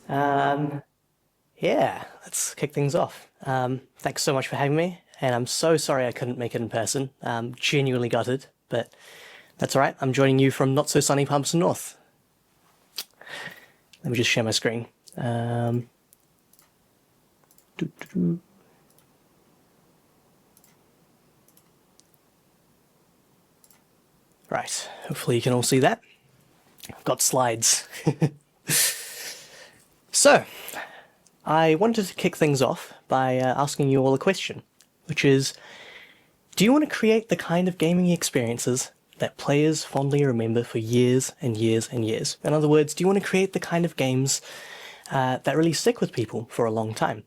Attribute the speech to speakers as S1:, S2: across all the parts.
S1: Um, yeah, let's kick things off. Thanks so much for having me, and I'm so sorry I couldn't make it in person. Genuinely gutted, but that's all right. I'm joining you from not so sunny Palmerston North. Let me just share my screen. Doo-doo-doo. Right, hopefully you can all see that. I've got slides. So, I wanted to kick things off by asking you all a question, which is, do you want to create the kind of gaming experiences that players fondly remember for years and years and years? In other words, do you want to create the kind of games that really stick with people for a long time?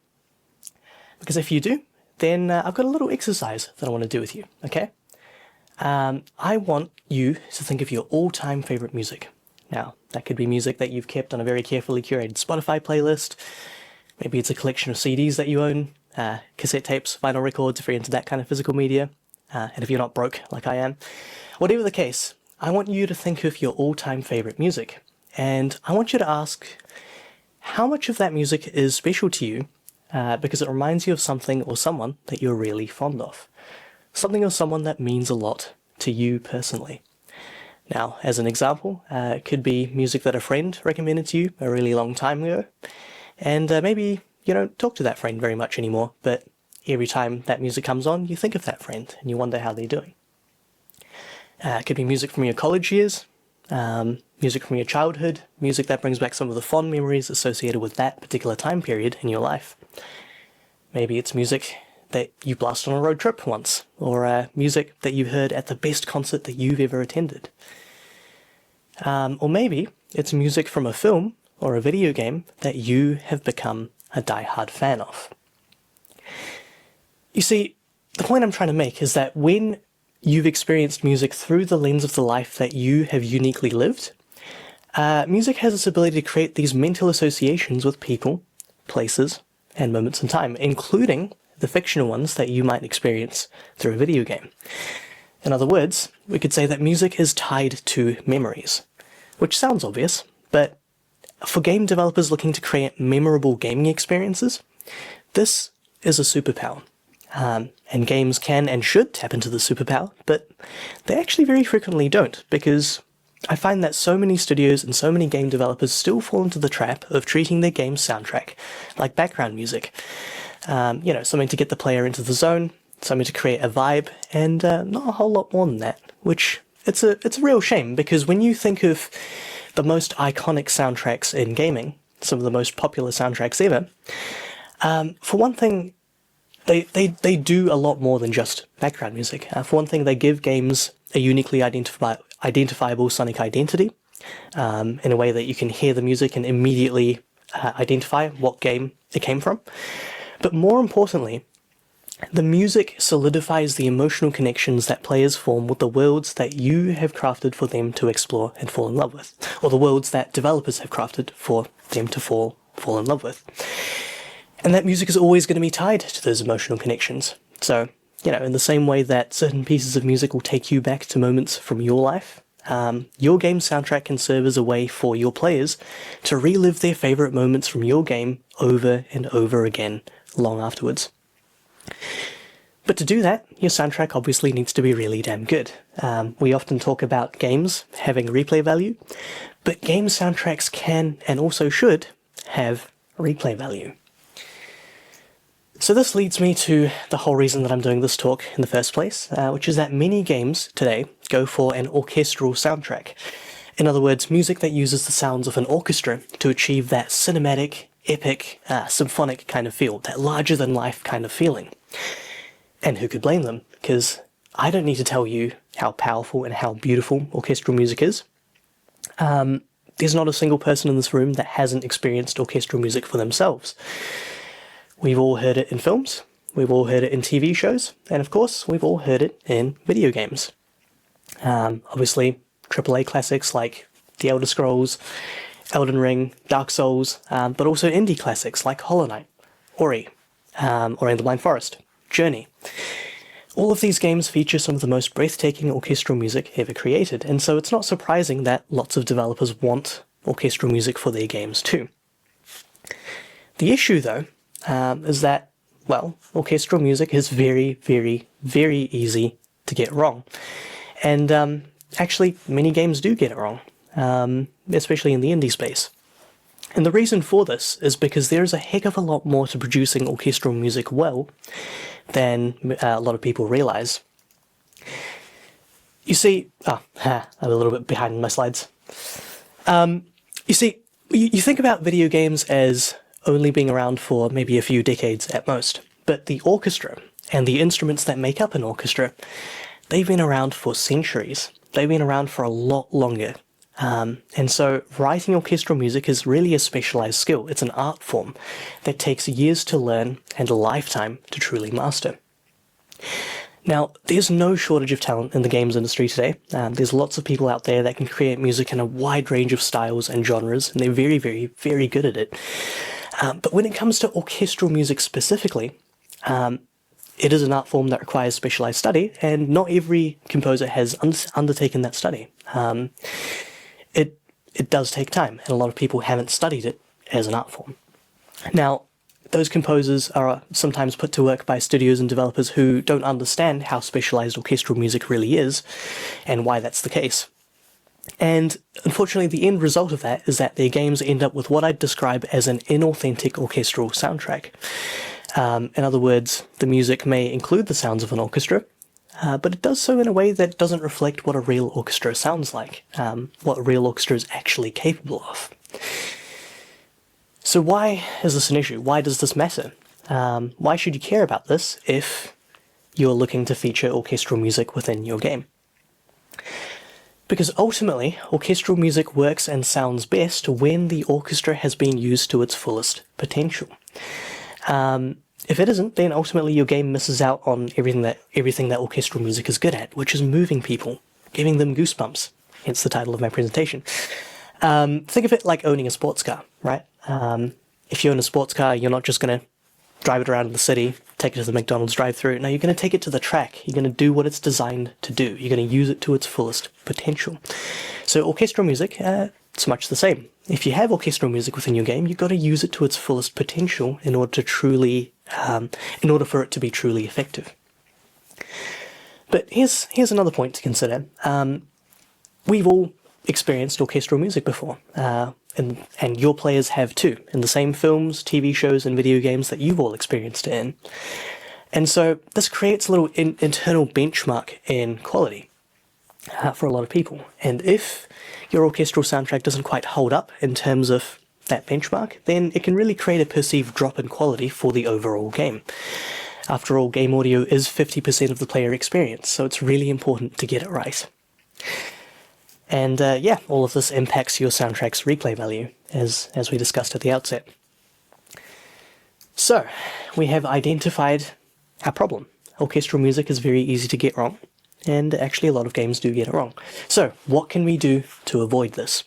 S1: Because if you do, then I've got a little exercise that I want to do with you, okay? I want you to think of your all-time favorite music. Now, that could be music that you've kept on a very carefully curated Spotify playlist. Maybe it's a collection of CDs that you own, cassette tapes, vinyl records if you're into that kind of physical media, and if you're not broke like I am. Whatever the case, I want you to think of your all-time favorite music. And I want you to ask how much of that music is special to you because it reminds you of something or someone that you're really fond of. Something or someone that means a lot to you personally. Now, as an example, it could be music that a friend recommended to you a really long time ago, and maybe you don't talk to that friend very much anymore, but every time that music comes on, you think of that friend, and you wonder how they're doing. It could be music from your college years, music from your childhood, music that brings back some of the fond memories associated with that particular time period in your life. Maybe it's music that you blasted on a road trip once, or music that you heard at the best concert that you've ever attended. Or maybe it's music from a film or a video game that you have become a die-hard fan of. You see, the point I'm trying to make is that when you've experienced music through the lens of the life that you have uniquely lived, music has this ability to create these mental associations with people, places, and moments in time, including the fictional ones that you might experience through a video game. In other words, we could say that music is tied to memories, which sounds obvious, but for game developers looking to create memorable gaming experiences, this is a superpower. And games can and should tap into the superpower, but they actually very frequently don't, because I find that so many studios and so many game developers still fall into the trap of treating their game's soundtrack like background music. Something to get the player into the zone, something to create a vibe, and not a whole lot more than that, which it's a real shame, because when you think of the most iconic soundtracks in gaming, some of the most popular soundtracks ever, for one thing, they do a lot more than just background music. For one thing, they give games a uniquely identifiable sonic identity, in a way that you can hear the music and immediately identify what game it came from. But more importantly, the music solidifies the emotional connections that players form with the worlds that you have crafted for them to explore and fall in love with, or the worlds that developers have crafted for them to fall in love with. And that music is always going to be tied to those emotional connections. So, in the same way that certain pieces of music will take you back to moments from your life, your game soundtrack can serve as a way for your players to relive their favorite moments from your game over and over again, long afterwards. But to do that, your soundtrack obviously needs to be really damn good. We often talk about games having replay value, but game soundtracks can and also should have replay value. So this leads me to the whole reason that I'm doing this talk in the first place, which is that many games today go for an orchestral soundtrack. In other words, music that uses the sounds of an orchestra to achieve that cinematic, epic, symphonic kind of feel, that larger-than-life kind of feeling. And who could blame them? Because I don't need to tell you how powerful and how beautiful orchestral music is. There's not a single person in this room that hasn't experienced orchestral music for themselves. We've all heard it in films, we've all heard it in TV shows, and of course, we've all heard it in video games. Obviously, AAA classics like The Elder Scrolls, Elden Ring, Dark Souls, but also indie classics like Hollow Knight, Ori, or In the Blind Forest, Journey. All of these games feature some of the most breathtaking orchestral music ever created, and so it's not surprising that lots of developers want orchestral music for their games too. The issue, though, is that, well, orchestral music is very, very, very easy to get wrong. And actually, many games do get it wrong, especially in the indie space. And the reason for this is because there is a heck of a lot more to producing orchestral music well than a lot of people realize. You see, I'm a little bit behind my slides. You see, you think about video games as only being around for maybe a few decades at most, but the orchestra and the instruments that make up an orchestra, they've been around for centuries. They've been around for a lot longer. And so writing orchestral music is really a specialized skill. It's an art form that takes years to learn and a lifetime to truly master. Now, there's no shortage of talent in the games industry today. There's lots of people out there that can create music in a wide range of styles and genres, and they're very, very, very good at it. But when it comes to orchestral music specifically, it is an art form that requires specialized study, and not every composer has undertaken that study. It does take time, and a lot of people haven't studied it as an art form. Now, those composers are sometimes put to work by studios and developers who don't understand how specialized orchestral music really is, and why that's the case. And unfortunately, the end result of that is that their games end up with what I'd describe as an inauthentic orchestral soundtrack. In other words, the music may include the sounds of an orchestra, but it does so in a way that doesn't reflect what a real orchestra sounds like, what a real orchestra is actually capable of. So why is this an issue? Why does this matter? Why should you care about this if you're looking to feature orchestral music within your game? Because ultimately, orchestral music works and sounds best when the orchestra has been used to its fullest potential. If it isn't, then ultimately your game misses out on everything that orchestral music is good at, which is moving people, giving them goosebumps, hence the title of my presentation. Think of it like owning a sports car, right? If you own a sports car, you're not just going to drive it around in the city, take it to the McDonald's drive-thru. No, you're going to take it to the track. You're going to do what it's designed to do. You're going to use it to its fullest potential. So orchestral music, it's much the same. If you have orchestral music within your game, you've got to use it to its fullest potential in order for it to be truly effective. But here's another point to consider. We've all experienced orchestral music before, and your players have too, in the same films, TV shows, and video games that you've all experienced it in. And so this creates a little internal benchmark in quality for a lot of people. And if your orchestral soundtrack doesn't quite hold up in terms of that benchmark, then it can really create a perceived drop in quality for the overall game. After all, game audio is 50% of the player experience, so it's really important to get it right. And all of this impacts your soundtrack's replay value, as we discussed at the outset. So, we have identified our problem. Orchestral music is very easy to get wrong, and actually a lot of games do get it wrong. So, what can we do to avoid this?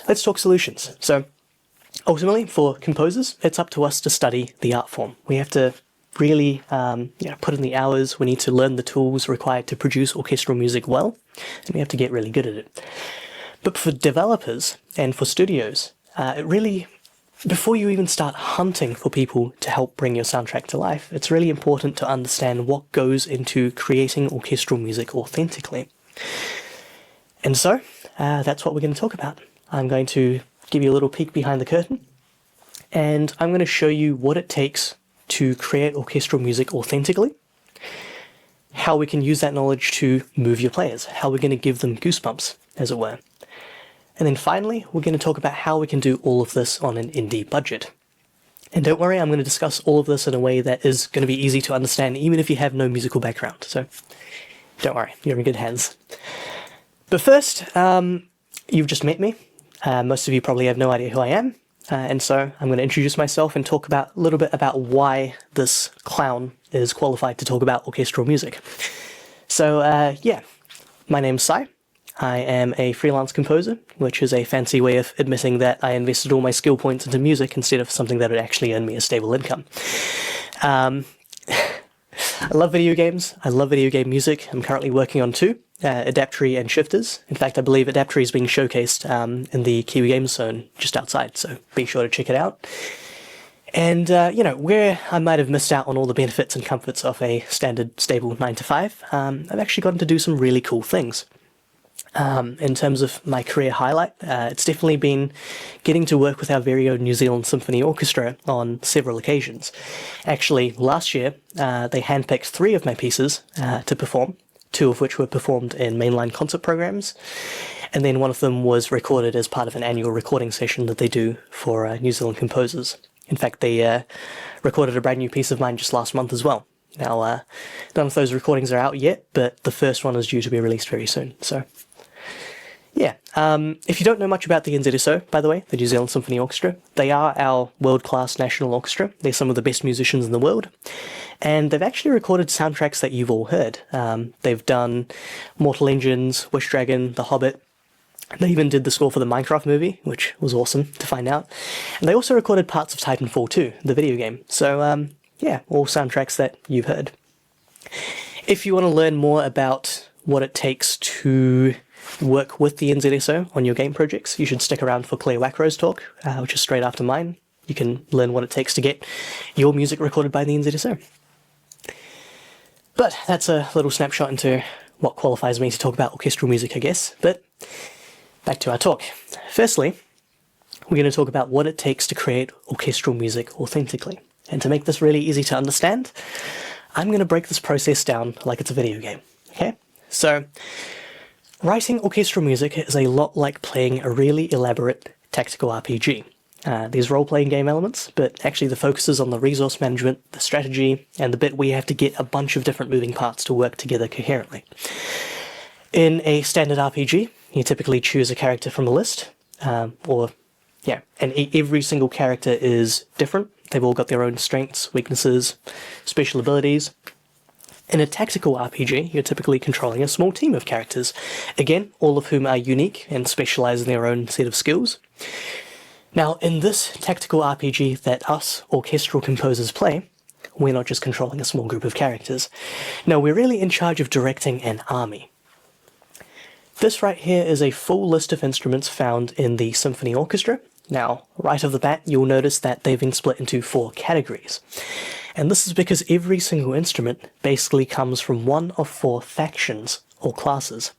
S1: Let's talk solutions. So, ultimately, for composers, it's up to us to study the art form. We have to really put in the hours. We need to learn the tools required to produce orchestral music well, and we have to get really good at it. But for developers and for studios, before you even start hunting for people to help bring your soundtrack to life, it's really important to understand what goes into creating orchestral music authentically. And so, that's what we're going to talk about. I'm going to give you a little peek behind the curtain, and I'm going to show you what it takes to create orchestral music authentically, how we can use that knowledge to move your players, how we're going to give them goosebumps, as it were. And then finally, we're going to talk about how we can do all of this on an indie budget. And don't worry, I'm going to discuss all of this in a way that is going to be easy to understand, even if you have no musical background. So don't worry, you're in good hands. But first, you've just met me. Most of you probably have no idea who I am. And so I'm going to introduce myself and talk a little bit about why this clown is qualified to talk about orchestral music. So, my name's Sai. I am a freelance composer, which is a fancy way of admitting that I invested all my skill points into music instead of something that would actually earn me a stable income. I love video games. I love video game music. I'm currently working on 2. adaptory and shifters. In fact, I believe adaptory is being showcased in the Kiwi Games Zone just outside, so be sure to check it out. And, where I might have missed out on all the benefits and comforts of a standard, stable 9 to 5, I've actually gotten to do some really cool things. In terms of my career highlight, it's definitely been getting to work with our very own New Zealand Symphony Orchestra on several occasions. Actually, last year, they handpicked 3 of my pieces to perform, 2 of which were performed in mainline concert programs, and then one of them was recorded as part of an annual recording session that they do for New Zealand composers. In fact, they recorded a brand new piece of mine just last month as well. Now, none of those recordings are out yet, but the first one is due to be released very soon, so... yeah, if you don't know much about the NZSO, by the way, the New Zealand Symphony Orchestra, they are our world-class national orchestra. They're some of the best musicians in the world, and they've actually recorded soundtracks that you've all heard. They've done Mortal Engines, Wish Dragon, The Hobbit. They even did the score for the Minecraft movie, which was awesome to find out. And they also recorded parts of Titanfall 2, the video game. So, yeah, all soundtracks that you've heard. If you want to learn more about what it takes to work with the NZSO on your game projects, you should stick around for Claire Wackrow's talk, which is straight after mine. You can learn what it takes to get your music recorded by the NZSO. But that's a little snapshot into what qualifies me to talk about orchestral music, I guess. But back to our talk. Firstly, we're going to talk about what it takes to create orchestral music authentically. And to make this really easy to understand, I'm going to break this process down like it's a video game. Okay? So, writing orchestral music is a lot like playing a really elaborate tactical RPG. There's role-playing game elements, but actually the focus is on the resource management, the strategy, and the bit where you have to get a bunch of different moving parts to work together coherently. In a standard RPG, you typically choose a character from a list, and every single character is different. They've all got their own strengths, weaknesses, special abilities. In a tactical RPG, you're typically controlling a small team of characters, again, all of whom are unique and specialize in their own set of skills. Now, in this tactical RPG that us orchestral composers play, we're not just controlling a small group of characters. No, we're really in charge of directing an army. This right here is a full list of instruments found in the symphony orchestra. Now, right off the bat, you'll notice that they've been split into 4 categories. And this is because every single instrument basically comes from one of 4 factions, or classes.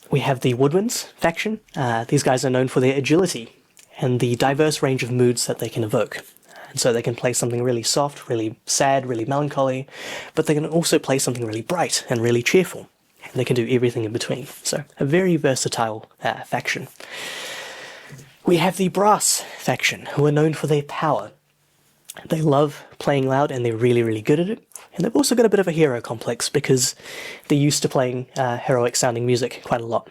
S1: We have the woodwinds faction. These guys are known for their agility and the diverse range of moods that they can evoke. And so they can play something really soft, really sad, really melancholy, but they can also play something really bright and really cheerful. And they can do everything in between. So a very versatile faction. We have the brass faction, who are known for their power. They love playing loud and they're really, really good at it. And they've also got a bit of a hero complex because they're used to playing heroic sounding music quite a lot.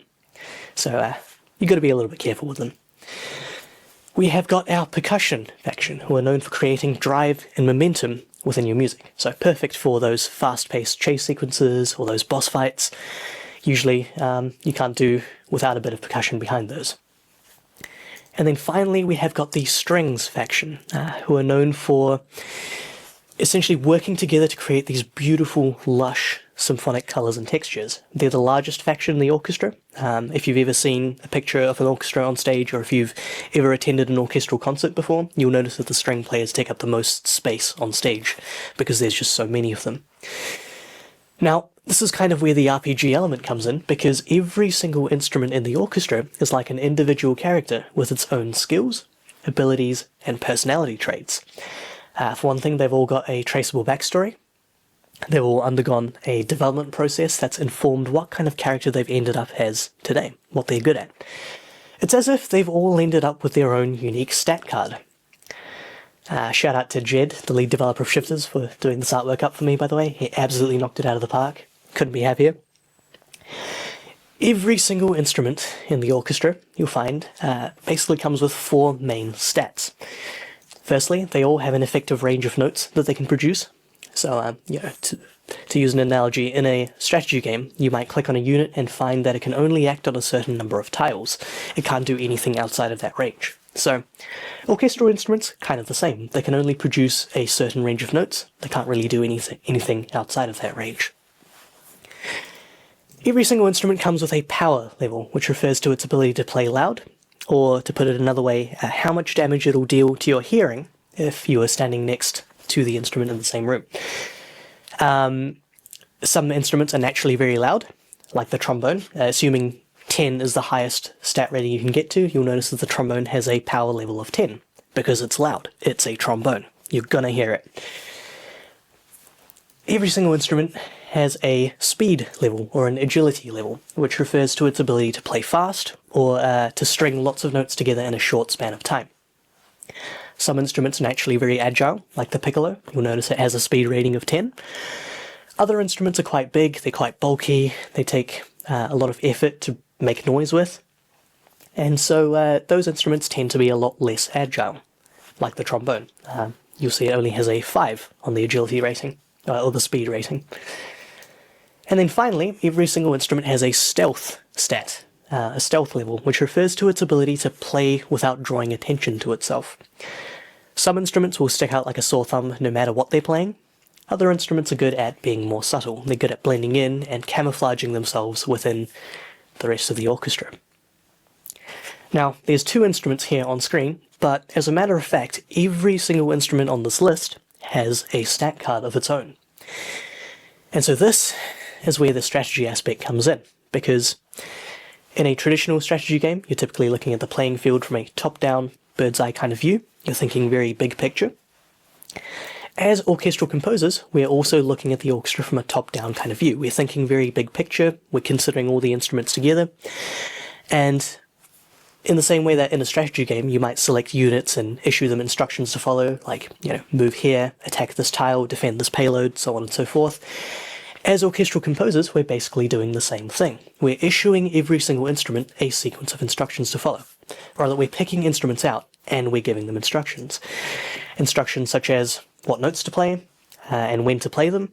S1: So you've got to be a little bit careful with them. We have got our percussion faction, who are known for creating drive and momentum within your music. So perfect for those fast-paced chase sequences or those boss fights. Usually you can't do without a bit of percussion behind those. And then finally, we have got the strings faction, who are known for essentially working together to create these beautiful, lush symphonic colours and textures. They're the largest faction in the orchestra. If you've ever seen a picture of an orchestra on stage, or if you've ever attended an orchestral concert before, you'll notice that the string players take up the most space on stage, because there's just so many of them. Now, this is kind of where the RPG element comes in, because every single instrument in the orchestra is like an individual character with its own skills, abilities, and personality traits. For one thing, they've all got a traceable backstory. They've all undergone a development process that's informed what kind of character they've ended up as today, what they're good at. It's as if they've all ended up with their own unique stat card. Shout out to Jed, the lead developer of Shifters, for doing this artwork up for me, by the way. He absolutely knocked it out of the park. Couldn't be happier. Every single instrument in the orchestra, you'll find, basically comes with 4 main stats. Firstly, they all have an effective range of notes that they can produce. So, to use an analogy, in a strategy game, you might click on a unit and find that it can only act on a certain number of tiles. It can't do anything outside of that range. So, orchestral instruments, kind of the same. They can only produce a certain range of notes. They can't really do anything outside of that range. Every single instrument comes with a power level, which refers to its ability to play loud, or to put it another way, how much damage it'll deal to your hearing if you are standing next to the instrument in the same room. Some instruments are naturally very loud, like the trombone. Assuming 10 is the highest stat rating you can get to, you'll notice that the trombone has a power level of 10, because it's loud. It's a trombone. You're gonna hear it. Every single instrument has a speed level, or an agility level, which refers to its ability to play fast, or to string lots of notes together in a short span of time. Some instruments are naturally very agile, like the piccolo. You'll notice it has a speed rating of 10. Other instruments are quite big, they're quite bulky, they take a lot of effort to make noise with, and so those instruments tend to be a lot less agile, like the trombone. You'll see it only has a 5 on the agility rating, or the speed rating. And then finally, every single instrument has a stealth stat, a stealth level, which refers to its ability to play without drawing attention to itself. Some instruments will stick out like a sore thumb no matter what they're playing. Other instruments are good at being more subtle. They're good at blending in and camouflaging themselves within the rest of the orchestra. Now, there's 2 instruments here on screen, but as a matter of fact, every single instrument on this list has a stat card of its own. And so this is where the strategy aspect comes in, because in a traditional strategy game, you're typically looking at the playing field from a top-down, bird's-eye kind of view. You're thinking very big picture. As orchestral composers, we're also looking at the orchestra from a top-down kind of view. We're thinking very big picture, we're considering all the instruments together, and in the same way that in a strategy game you might select units and issue them instructions to follow, like, move here, attack this tile, defend this payload, so on and so forth. As orchestral composers, we're basically doing the same thing. We're issuing every single instrument a sequence of instructions to follow. Or that we're picking instruments out and we're giving them instructions. Instructions such as what notes to play, and when to play them,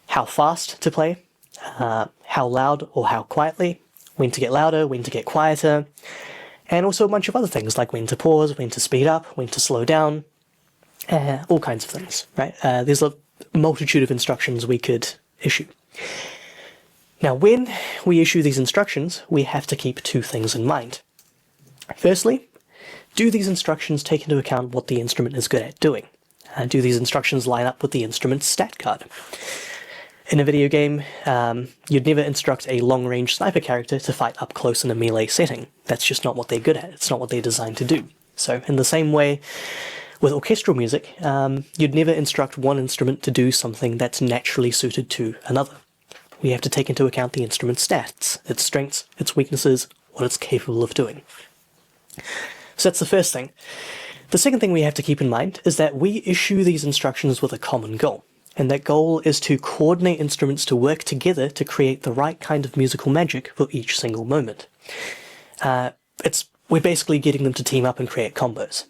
S1: how fast to play, how loud or how quietly, when to get louder, when to get quieter, and also a bunch of other things like when to pause, when to speed up, when to slow down, all kinds of things, right? There's a multitude of instructions we could issue. Now, when we issue these instructions, we have to keep 2 things in mind. Firstly, do these instructions take into account what the instrument is good at doing? Do these instructions line up with the instrument's stat card? In a video game, you'd never instruct a long-range sniper character to fight up close in a melee setting. That's just not what they're good at. It's not what they're designed to do. So in the same way, with orchestral music, you'd never instruct one instrument to do something that's naturally suited to another. We have to take into account the instrument's stats, its strengths, its weaknesses, what it's capable of doing. So that's the first thing. The second thing we have to keep in mind is that we issue these instructions with a common goal, and that goal is to coordinate instruments to work together to create the right kind of musical magic for each single moment. We're basically getting them to team up and create combos.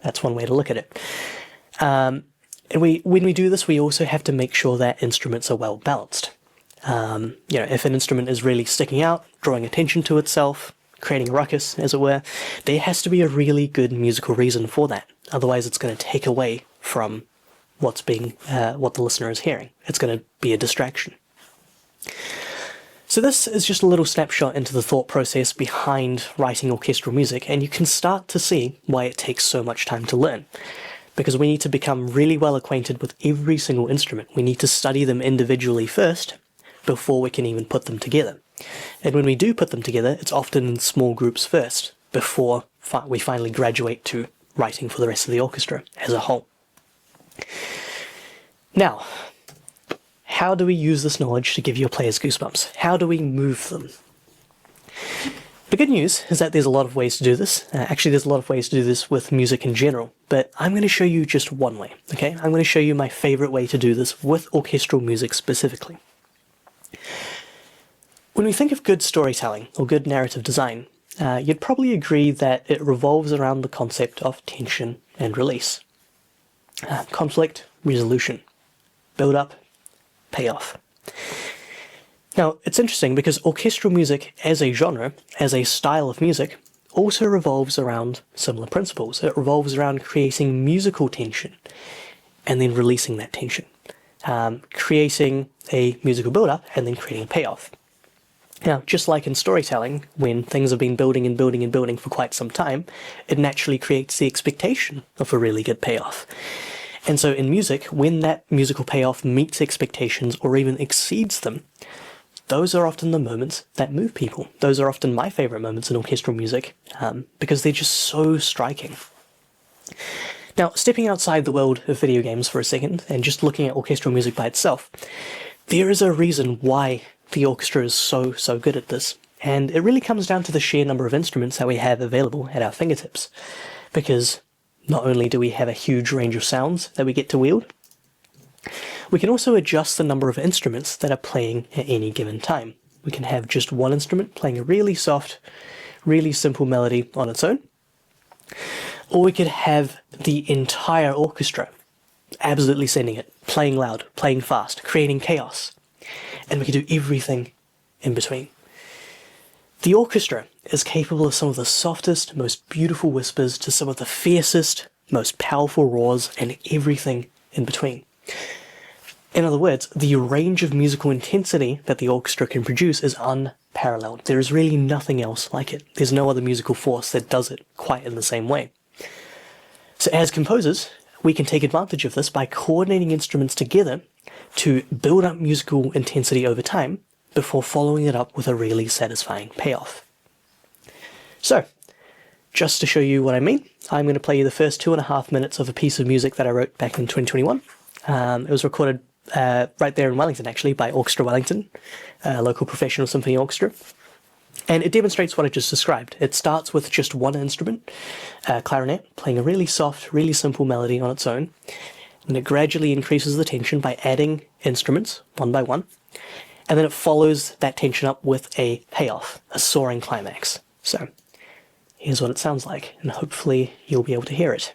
S1: That's one way to look at it. And when we do this, we also have to make sure that instruments are well balanced. If an instrument is really sticking out, drawing attention to itself, creating a ruckus, as it were, there has to be a really good musical reason for that. Otherwise, it's going to take away from what the listener is hearing. It's going to be a distraction. So this is just a little snapshot into the thought process behind writing orchestral music, and you can start to see why it takes so much time to learn. Because we need to become really well acquainted with every single instrument. We need to study them individually first, before we can even put them together. And when we do put them together, it's often in small groups first, before we finally graduate to writing for the rest of the orchestra as a whole. Now, how do we use this knowledge to give your players goosebumps? How do we move them? The good news is that there's a lot of ways to do this. Actually, there's a lot of ways to do this with music in general, but I'm going to show you just one way, okay? I'm going to show you my favorite way to do this with orchestral music specifically. When we think of good storytelling or good narrative design, you'd probably agree that it revolves around the concept of tension and release. Conflict, resolution, build up, payoff. Now, it's interesting because orchestral music as a genre, as a style of music, also revolves around similar principles. It revolves around creating musical tension and then releasing that tension. Creating a musical build-up and then creating a payoff. Now, just like in storytelling, when things have been building and building and building for quite some time, it naturally creates the expectation of a really good payoff. And so in music, when that musical payoff meets expectations or even exceeds them, those are often the moments that move people. Those are often my favorite moments in orchestral music, because they're just so striking. Now, stepping outside the world of video games for a second, and just looking at orchestral music by itself, there is a reason why the orchestra is so good at this. And it really comes down to the sheer number of instruments that we have available at our fingertips. Because not only do we have a huge range of sounds that we get to wield, we can also adjust the number of instruments that are playing at any given time. We can have just one instrument playing a really soft, really simple melody on its own, or we could have the entire orchestra absolutely sending it, playing loud, playing fast, creating chaos, and we could do everything in between. The orchestra is capable of some of the softest, most beautiful whispers to some of the fiercest, most powerful roars, and everything in between. In other words, the range of musical intensity that the orchestra can produce is unparalleled. There is really nothing else like it. There's no other musical force that does it quite in the same way. So as composers, we can take advantage of this by coordinating instruments together to build up musical intensity over time before following it up with a really satisfying payoff. So, just to show you what I mean, I'm going to play you the first 2.5 minutes of a piece of music that I wrote back in 2021. It was recorded right there in Wellington, actually, by Orchestra Wellington, a local professional symphony orchestra. And it demonstrates what I just described. It starts with just one instrument, clarinet, playing a really soft, really simple melody on its own. And it gradually increases the tension by adding instruments, one by one. And then it follows that tension up with a payoff, a soaring climax. So, here's what it sounds like, and hopefully you'll be able to hear it.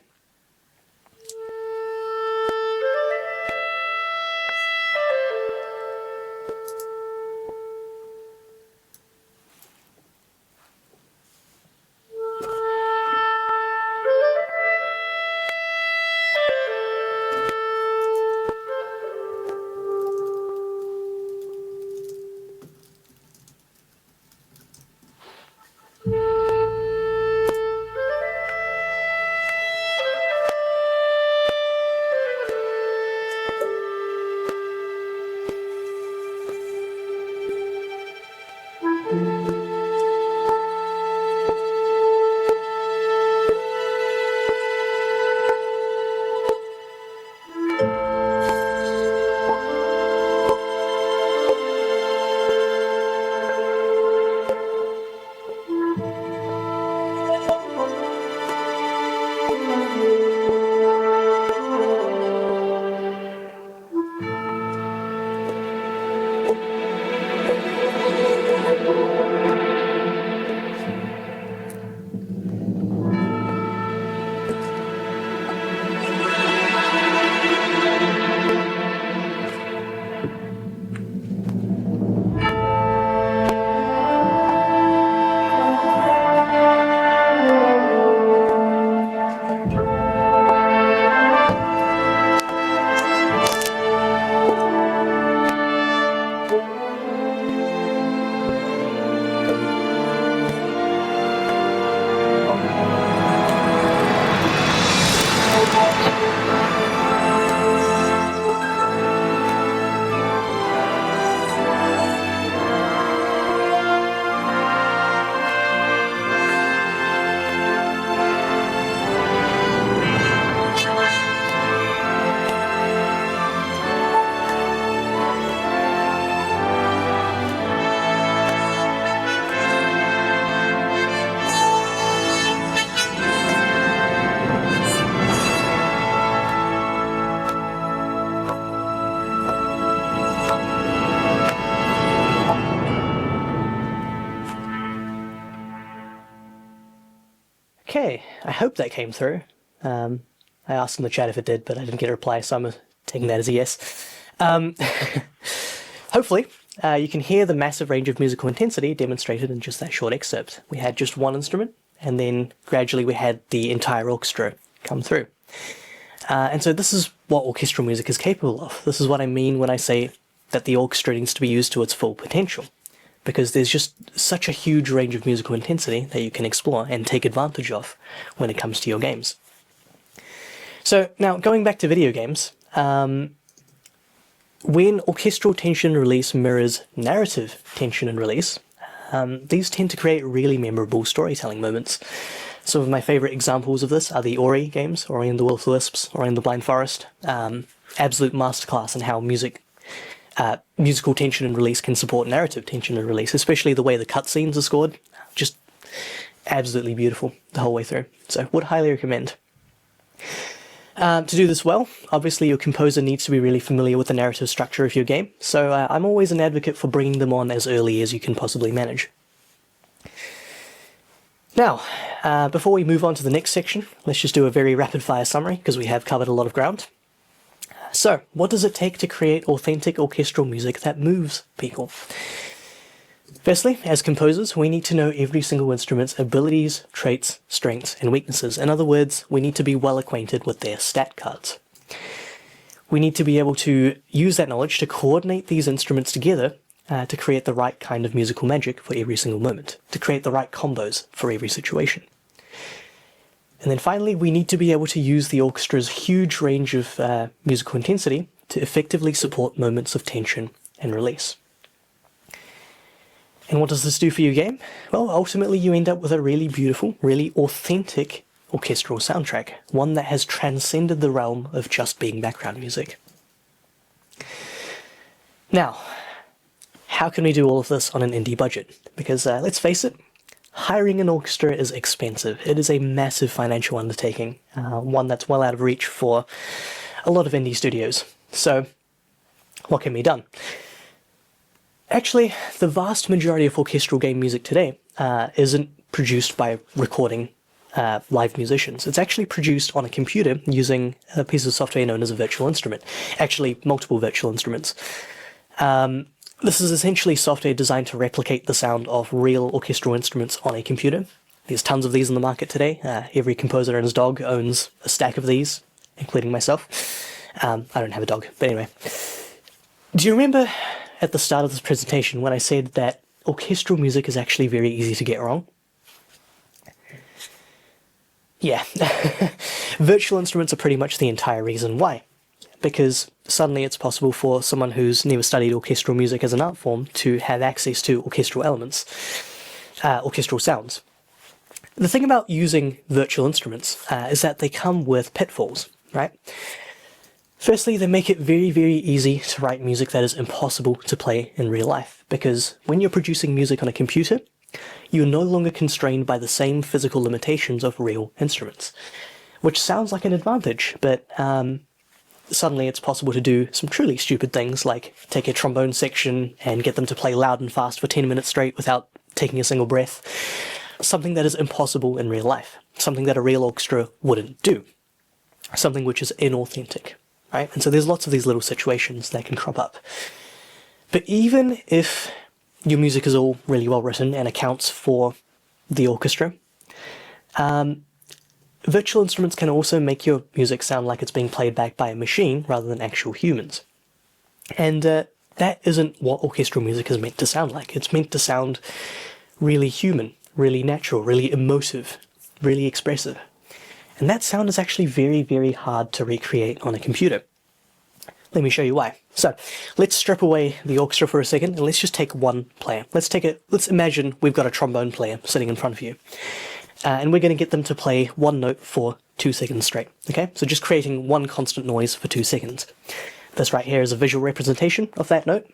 S1: Okay, I hope that came through. I asked in the chat if it did, but I didn't get a reply, so I'm taking that as a yes. Hopefully, you can hear the massive range of musical intensity demonstrated in just that short excerpt. We had just one instrument, and then gradually we had the entire orchestra come through. And so this is what orchestral music is capable of. This is what I mean when I say that the orchestra needs to be used to its full potential. because there's just such a huge range of musical intensity that you can explore and take advantage of when it comes to your games. So now, going back to video games, when orchestral tension and release mirrors narrative tension and release, these tend to create really memorable storytelling moments. Some of my favourite examples of this are the Ori games, Ori and the Will of the Wisps, Ori and the Blind Forest. Absolute masterclass in how musical tension and release can support narrative tension and release, especially the way the cutscenes are scored. Just absolutely beautiful the whole way through. So would highly recommend. To do this well, obviously your composer needs to be really familiar with the narrative structure of your game, so I'm always an advocate for bringing them on as early as you can possibly manage. Now, before we move on to the next section, let's just do a very rapid-fire summary, because we have covered a lot of ground. So, what does it take to create authentic orchestral music that moves people? Firstly, as composers, we need to know every single instrument's abilities, traits, strengths, and weaknesses. In other words, we need to be well acquainted with their stat cards. We need to be able to use that knowledge to coordinate these instruments together to create the right kind of musical magic for every single moment, to create the right combos for every situation. And then finally, we need to be able to use the orchestra's huge range of musical intensity to effectively support moments of tension and release. And what does this do for your game? Well, ultimately you end up with a really beautiful, really authentic orchestral soundtrack, one that has transcended the realm of just being background music. Now, how can we do all of this on an indie budget? Because let's face it, hiring an orchestra is expensive. It is a massive financial undertaking, one that's well out of reach for a lot of indie studios. So, what can be done? Actually, the vast majority of orchestral game music today isn't produced by recording live musicians. It's actually produced on a computer using a piece of software known as a virtual instrument. Actually, multiple virtual instruments. This is essentially software designed to replicate the sound of real orchestral instruments on a computer. There's tons of these in the market today. Every composer and his dog owns a stack of these, including myself. I don't have a dog, but anyway. Do you remember at the start of this presentation when I said that orchestral music is actually very easy to get wrong? Yeah. Virtual instruments are pretty much the entire reason why. Because suddenly it's possible for someone who's never studied orchestral music as an art form to have access to orchestral elements, orchestral sounds. The thing about using virtual instruments is that they come with pitfalls, right? Firstly, they make it very, very easy to write music that is impossible to play in real life, because when you're producing music on a computer, you're no longer constrained by the same physical limitations of real instruments, which sounds like an advantage, but suddenly it's possible to do some truly stupid things like take a trombone section and get them to play loud and fast for 10 minutes straight without taking a single breath. Something that is impossible in real life. Something that a real orchestra wouldn't do. Something which is inauthentic, right? And so there's lots of these little situations that can crop up. But even if your music is all really well written and accounts for the orchestra, virtual instruments can also make your music sound like it's being played back by a machine rather than actual humans. And that isn't what orchestral music is meant to sound like. It's meant to sound really human, really natural, really emotive, really expressive. And that sound is actually very, very hard to recreate on a computer. Let me show you why. So, let's strip away the orchestra for a second and let's just take one player. Let's imagine we've got a trombone player sitting in front of you. And we're going to get them to play one note for 2 seconds straight, okay? So just creating one constant noise for 2 seconds. This right here is a visual representation of that note.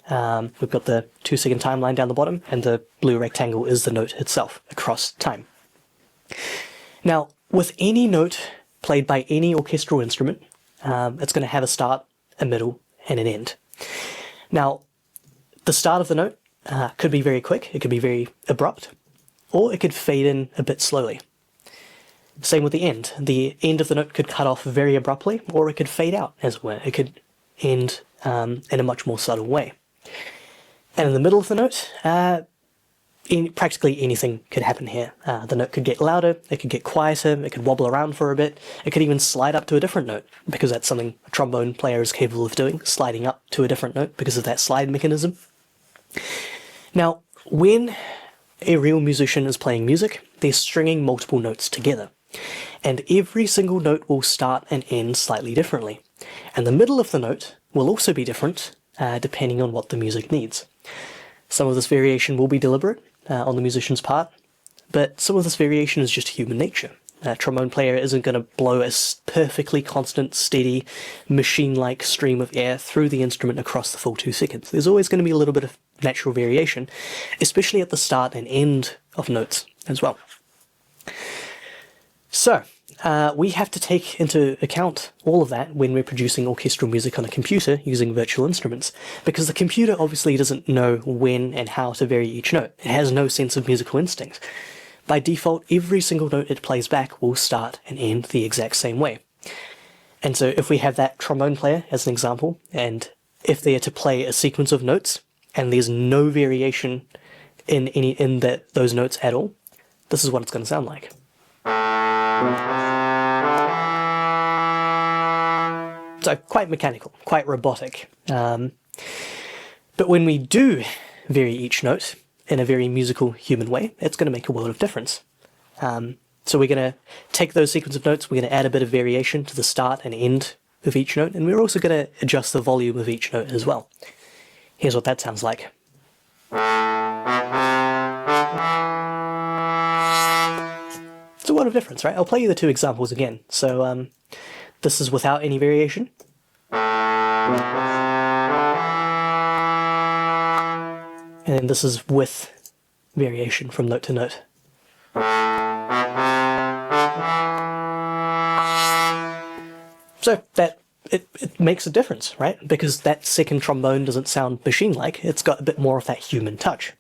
S1: We've got the 2-second timeline down the bottom, and the blue rectangle is the note itself across time. Now, with any note played by any orchestral instrument, it's going to have a start, a middle, and an end. Now, the start of the note could be very quick, it could be very abrupt, or it could fade in a bit slowly. Same with the end. The end of the note could cut off very abruptly, or it could fade out, as it were. It could end in a much more subtle way. And in the middle of the note, practically anything could happen here. The note could get louder, it could get quieter, it could wobble around for a bit, it could even slide up to a different note, because that's something a trombone player is capable of doing, sliding up to a different note because of that slide mechanism. Now, When a real musician is playing music, they're stringing multiple notes together. And every single note will start and end slightly differently. And the middle of the note will also be different, depending on what the music needs. Some of this variation will be deliberate on the musician's part, but some of this variation is just human nature. A trombone player isn't going to blow a perfectly constant, steady, machine-like stream of air through the instrument across the full 2 seconds. There's always going to be a little bit of natural variation, especially at the start and end of notes as well. So, we have to take into account all of that when we're producing orchestral music on a computer using virtual instruments, because the computer obviously doesn't know when and how to vary each note. It has no sense of musical instinct. By default, every single note it plays back will start and end the exact same way. And so if we have that trombone player as an example, and if they are to play a sequence of notes, and there's no variation in those notes at all, this is what it's going to sound like. So quite mechanical, quite robotic. But when we do vary each note in a very musical human way, it's going to make a world of difference. So we're going to take those sequence of notes, we're going to add a bit of variation to the start and end of each note, and we're also going to adjust the volume of each note as well. Here's what that sounds like. It's a world of difference, right? I'll play you the 2 examples again. So this is without any variation. And then this is with variation from note to note. So that it makes a difference, right? Because that second trombone doesn't sound machine-like, it's got a bit more of that human touch.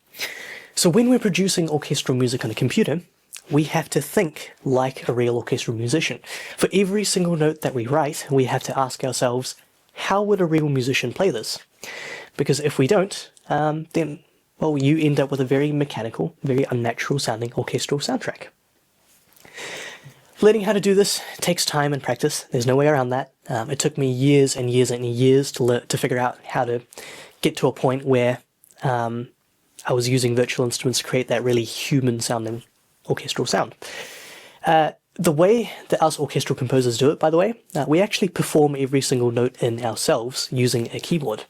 S1: So when we're producing orchestral music on a computer, we have to think like a real orchestral musician. For every single note that we write, we have to ask ourselves, how would a real musician play this? Because if we don't, then, well, you end up with a very mechanical, very unnatural sounding orchestral soundtrack. Learning how to do this takes time and practice. There's no way around that. It took me years and years and years to figure out how to get to a point where I was using virtual instruments to create that really human-sounding orchestral sound. The way that us orchestral composers do it, by the way, we actually perform every single note in ourselves using a keyboard.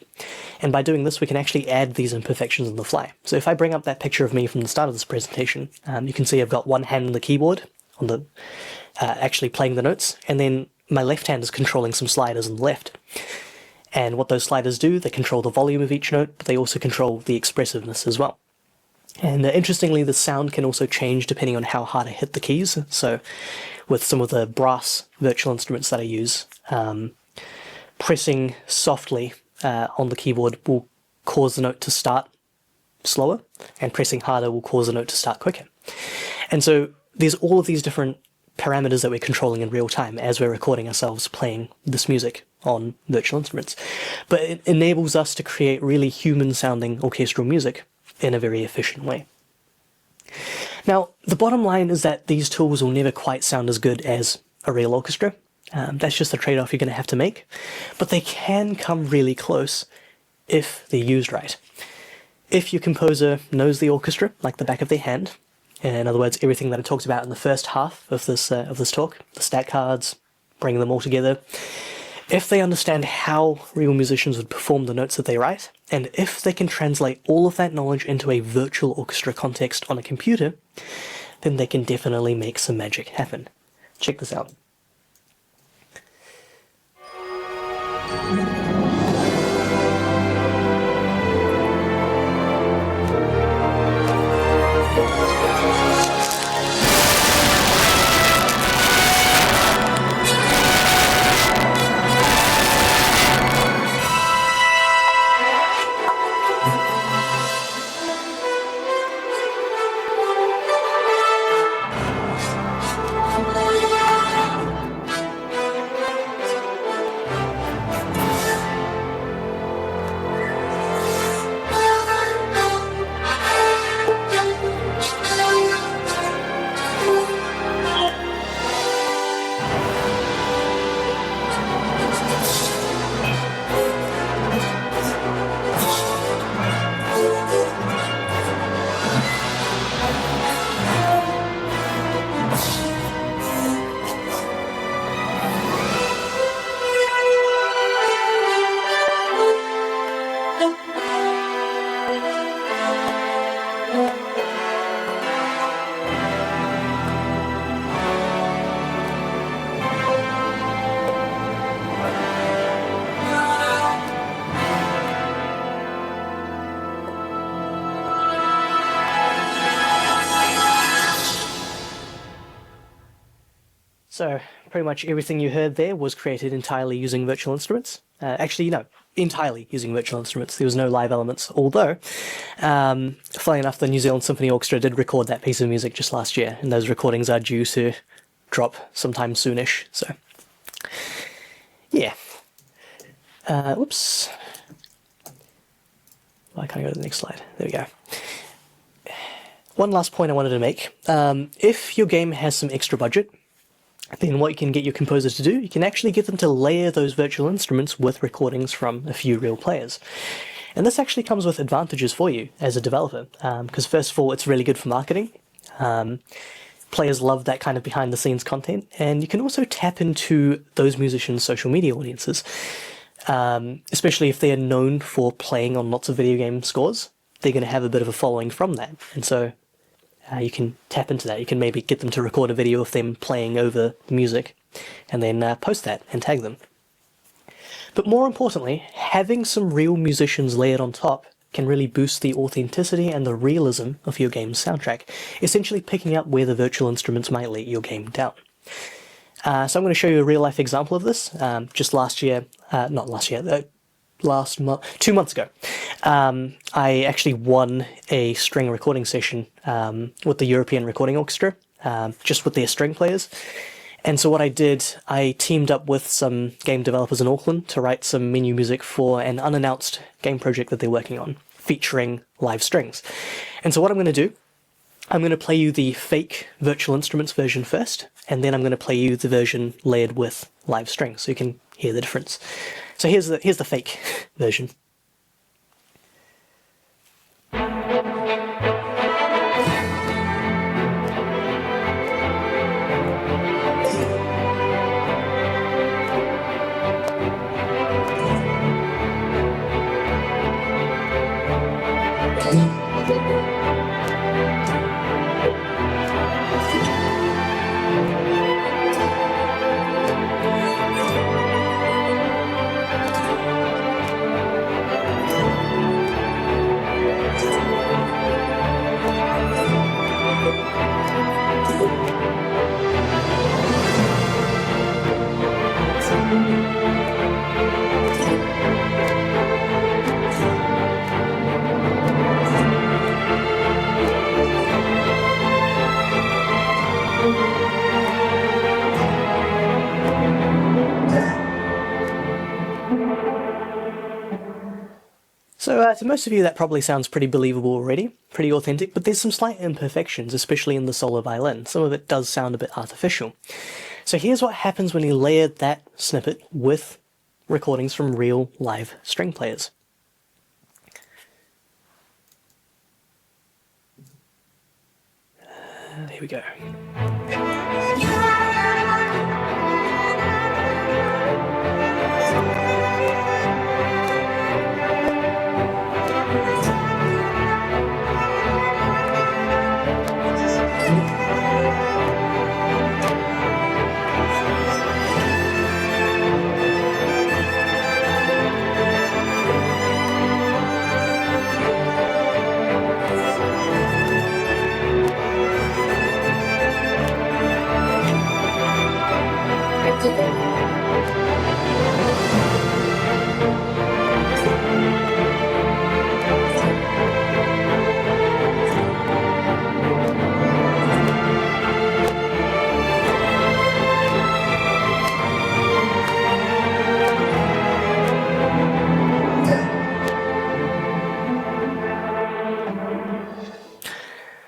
S1: And by doing this, we can actually add these imperfections on the fly. So if I bring up that picture of me from the start of this presentation, you can see I've got one hand on the keyboard, on the actually playing the notes, and then my left hand is controlling some sliders on the left. And what those sliders do, they control the volume of each note, but they also control the expressiveness as well. And interestingly, the sound can also change depending on how hard I hit the keys. So with some of the brass virtual instruments that I use, pressing softly on the keyboard will cause the note to start slower, and pressing harder will cause the note to start quicker. And so there's all of these different parameters that we're controlling in real time as we're recording ourselves playing this music on virtual instruments. But it enables us to create really human-sounding orchestral music in a very efficient way. Now, the bottom line is that these tools will never quite sound as good as a real orchestra. That's just the trade-off you're going to have to make. But they can come really close if they're used right. If your composer knows the orchestra like the back of their hand, in other words, everything that I talked about in the first half of this talk, the stat cards, bringing them all together, if they understand how real musicians would perform the notes that they write, and if they can translate all of that knowledge into a virtual orchestra context on a computer, then they can definitely make some magic happen. Check this out. So pretty much everything you heard there was created entirely using virtual instruments. Actually, no, entirely using virtual instruments. There was no live elements, although, funnily enough, the New Zealand Symphony Orchestra did record that piece of music just last year, and those recordings are due to drop sometime soonish, so yeah. Whoops. Why can't I go to the next slide? There we go. One last point I wanted to make. If your game has some extra budget, then what you can get your composers to do, you can actually get them to layer those virtual instruments with recordings from a few real players. And this actually comes with advantages for you as a developer, because first of all, it's really good for marketing. Players love that kind of behind-the-scenes content, and you can also tap into those musicians' social media audiences, especially if they are known for playing on lots of video game scores. They're going to have a bit of a following from that, and so you can tap into that. You can maybe get them to record a video of them playing over the music and then post that and tag them. But more importantly, having some real musicians layered on top can really boost the authenticity and the realism of your game's soundtrack, essentially picking up where the virtual instruments might let your game down. So I'm going to show you a real-life example of this. Just last year, not last year, last month, 2 months ago, I actually won a string recording session with the European Recording Orchestra, just with their string players. And so what I did, I teamed up with some game developers in Auckland to write some menu music for an unannounced game project that they're working on, featuring live strings. And so what I'm going to do, I'm going to play you the fake virtual instruments version first, and then I'm going to play you the version layered with live strings, so you can hear the difference. So here's the fake version. So to most of you that probably sounds pretty believable already, pretty authentic, but there's some slight imperfections, especially in the solo violin. Some of it does sound a bit artificial. So here's what happens when you layered that snippet with recordings from real live string players. Here we go.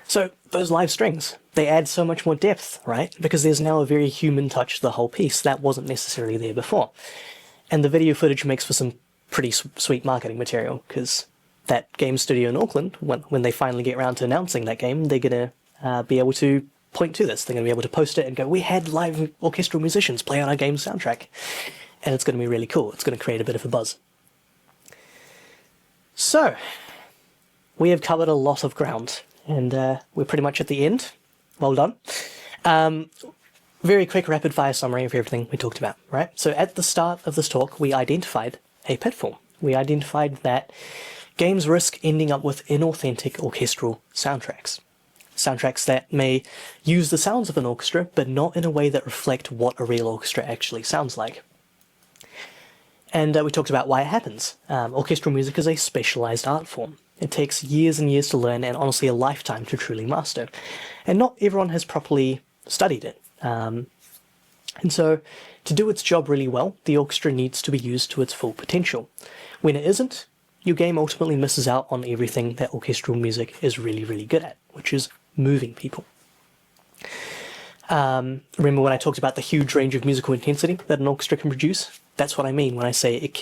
S1: So those live strings, they add so much more depth, right? Because there's now a very human touch to the whole piece that wasn't necessarily there before. And the video footage makes for some pretty sweet marketing material, because that game studio in Auckland, when they finally get around to announcing that game, they're going to be able to point to this. They're going to be able to post it and go, we had live orchestral musicians play on our game's soundtrack. And it's going to be really cool. It's going to create a bit of a buzz. So, we have covered a lot of ground. And we're pretty much at the end. Well done. Very quick rapid-fire summary of everything we talked about, right? So at the start of this talk, we identified a pitfall. We identified that games risk ending up with inauthentic orchestral soundtracks. soundtracks that may use the sounds of an orchestra, but not in a way that reflect what a real orchestra actually sounds like. And we talked about why it happens. Orchestral music is a specialized art form. It takes years and years to learn, and honestly a lifetime to truly master. And not everyone has properly studied it. And so, to do its job really well, the orchestra needs to be used to its full potential. When it isn't, your game ultimately misses out on everything that orchestral music is really, really good at, which is moving people. Remember when I talked about the huge range of musical intensity that an orchestra can produce? That's what I mean when I say it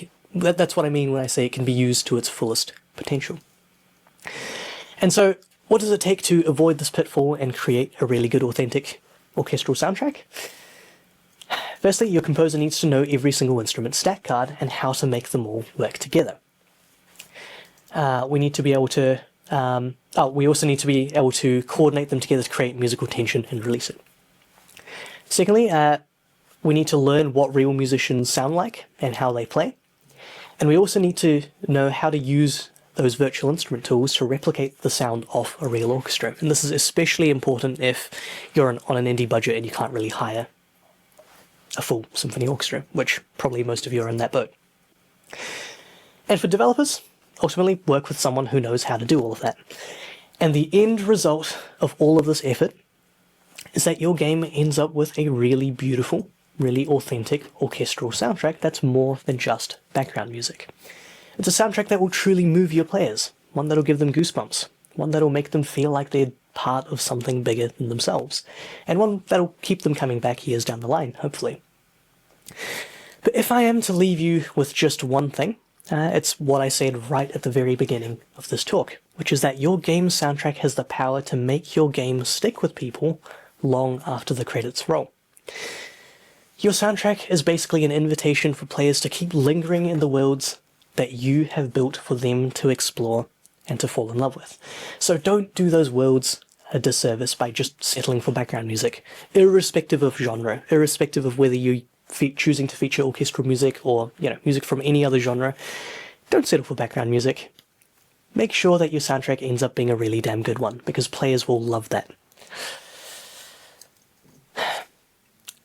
S1: can be used to its fullest potential. And so, what does it take to avoid this pitfall and create a really good, authentic orchestral soundtrack? Firstly, your composer needs to know every single instrument stack card and how to make them all work together. We need to be able to. We also need to be able to coordinate them together to create musical tension and release it. Secondly, we need to learn what real musicians sound like and how they play. And we also need to know how to use those virtual instrument tools to replicate the sound of a real orchestra. And this is especially important if you're on an indie budget and you can't really hire a full symphony orchestra, which probably most of you are in that boat. And for developers, ultimately work with someone who knows how to do all of that. And the end result of all of this effort is that your game ends up with a really beautiful, really authentic orchestral soundtrack that's more than just background music. It's a soundtrack that will truly move your players, one that'll give them goosebumps, one that'll make them feel like they're part of something bigger than themselves, and one that'll keep them coming back years down the line, hopefully. But if I am to leave you with just one thing, it's what I said right at the very beginning of this talk, which is that your game's soundtrack has the power to make your game stick with people long after the credits roll. Your soundtrack is basically an invitation for players to keep lingering in the worlds that you have built for them to explore and to fall in love with. So don't do those worlds a disservice by just settling for background music, irrespective of genre, irrespective of whether you're choosing to feature orchestral music or music from any other genre. Don't settle for background music. Make sure that your soundtrack ends up being a really damn good one, because players will love that.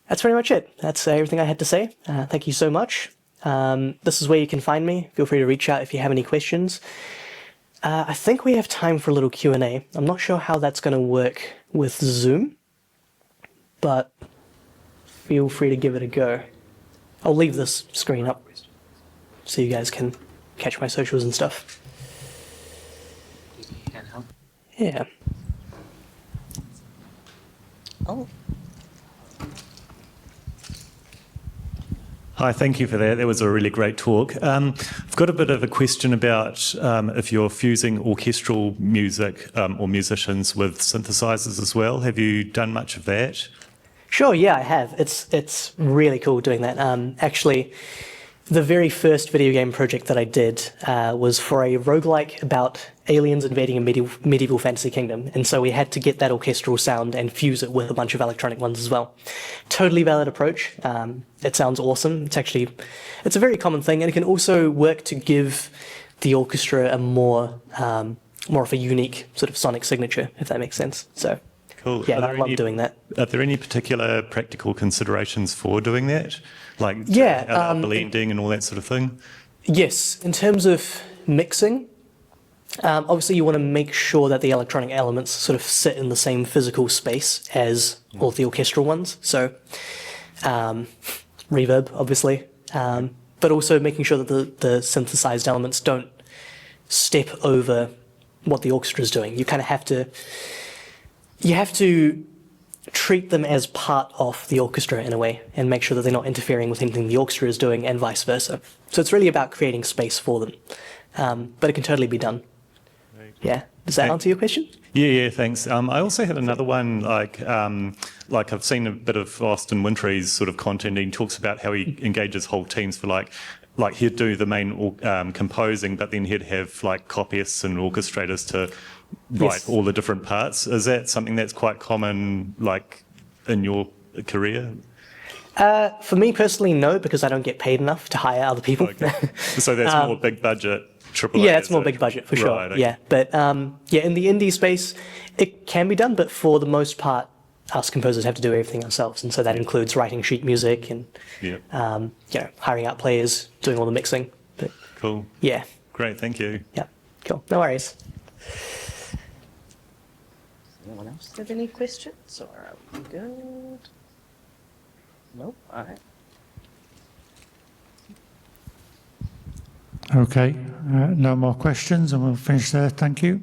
S1: That's pretty much it. That's everything I had to say. Thank you so much. This is where you can find me. Feel free to reach out if you have any questions. I think we have time for a little Q&A. I'm not sure how that's going to work with Zoom, but feel free to give it a go. I'll leave this screen up so you guys can catch my socials and stuff. Yeah. Oh.
S2: Hi, thank you for that. That was a really great talk. I've got a bit of a question about if you're fusing orchestral music or musicians with synthesizers as well. Have you done much of that?
S1: Sure, yeah, I have. It's really cool doing that. Actually, the very first video game project that I did was for a roguelike about aliens invading a medieval fantasy kingdom, and so we had to get that orchestral sound and fuse it with a bunch of electronic ones as well. Totally valid approach. It sounds awesome. It's a very common thing, and it can also work to give the orchestra a more of a unique sort of sonic signature, if that makes sense. So.
S2: Cool.
S1: Yeah, I love doing that.
S2: Are there any particular practical considerations for doing that? Like blending and all that sort of thing? Yes.
S1: In terms of mixing, obviously you want to make sure that the electronic elements sort of sit in the same physical space as all the orchestral ones. So reverb, obviously, but also making sure that the synthesized elements don't step over what the orchestra is doing. You kind of have to treat them as part of the orchestra in a way and make sure that they're not interfering with anything the orchestra is doing and vice versa. So it's really about creating space for them. But it can totally be done. Yeah. Does that answer your question?
S2: Yeah, thanks. I also had another one, like I've seen a bit of Austin Wintory's sort of content, and he talks about how he engages whole teams for like he'd do the main composing, but then he'd have like copyists and orchestrators to write all the different parts. Is that something that's quite common, like, in your career?
S1: For me personally, no, because I don't get paid enough to hire other people.
S2: Okay. So that's more big budget. triple A.
S1: Yeah, it's
S2: is
S1: more
S2: it?
S1: big budget for sure.
S2: Right, okay.
S1: Yeah, but yeah, in the indie space, it can be done, but for the most part, us composers have to do everything ourselves, and so that includes writing sheet music and
S2: Yeah.
S1: you know, hiring out players, doing all the mixing. But
S2: Cool.
S1: yeah,
S2: Great. Thank you.
S1: yeah, cool. No worries.
S3: Anyone else have any questions, or are we good? Nope. All right.
S4: Okay, no more questions, and we'll finish there. Thank you.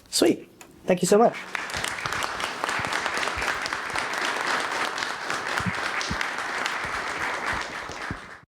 S1: Sweet. Thank you so much.